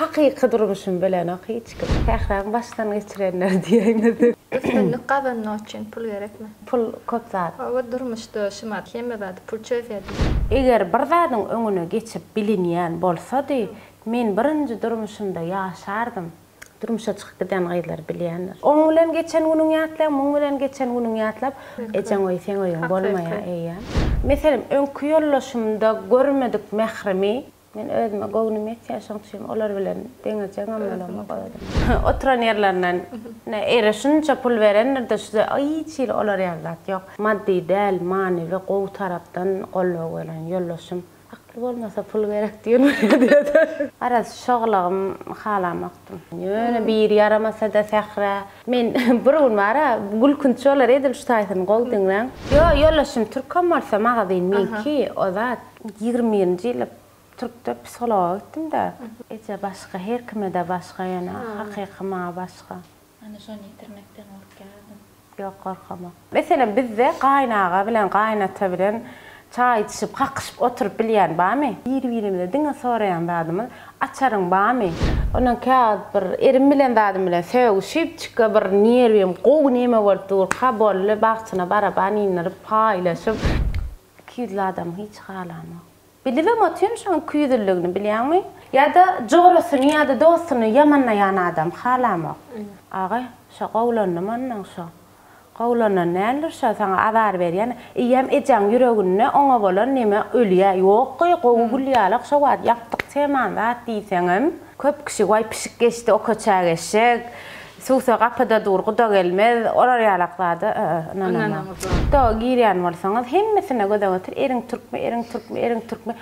haqiqi durmuşum bilen hiç tähräň başdan geçirenler diýeňiz. Üstünlük gadanmak için pul gerekmi? Pul köp zat. O durmuşda şumat hemebädi pul çöýärdi. Eger bir zadyň öňüne geçip bilinýän bolsady, men birinji durmuşymda ýaşardym. Durmuşa çykyp giden gaýlar bilýänler. Oň bilen geçen günüň ýatlap, muň bilen geçen günüň ýatlap, ejen oý sen oýuň bolmaýar eýär. Meselem öňkü ýollaşymda görmedik mehrimi, men özüme gownumy ýaşaňçym olar bilen deňejem bolama goýdum. Oturan ýerlerden ne erişinçe pul berenler de şuda aýçyl olar ýerler ýok. Maddi däl, manywy gowy tarapdan gollaw gelen ýollaşym. Aklı olmasa pul gerek diýen. Aras şoglagym halamakdym. Ýöne bir yaramasa da sähre. Men bir gün bara gülkünçolar edil şu taýsyny gowdyňdan. Ýollaşym Türkmen bolsa maga diýin menki o zat 20-nji ýyl Türkde psikolog gitdim da. Eje başga her kime de başga ýana hakyky maga başga. Ana şonu internetden okudum. Ýok gorkamak. Meselem bizde gaýnaga bilen gaýnata bilen çay içip kakışıp oturup bilýän barmy? Bir-birimizde diňe soraýan badymy, açaryň barmy? Onuň kağıt bir erim bilen dadym bilen söwüşip çyka bir nerwim gowy neme boldy, kabolly bagçyna bara banynyry paýlaşyp küýdli adam hiç galamak. Bilibem otýan şoň küýdülligini bilýärmi? Ýa-da jograsyny ýa-da dostuny ýamanlaýan adam halamak. Aga, şo gowlanyň mandan şo. Gowlanan näler şo saňa azar berýän, eýem ejaň ýüregine oňa bolan neme ölýär. Ýok, gowy gülýärlik şo wagt ýapdyk teman zat diýseňem, köp kişi way pişik geçdi, o köçä geçek. Suwsa gapyda durguda gelmez, olar ýalaklarda, nanama. Do girýän bolsaňyz hemmesine göze götür, eriň türkmi, eriň türkmi, eriň türkmi.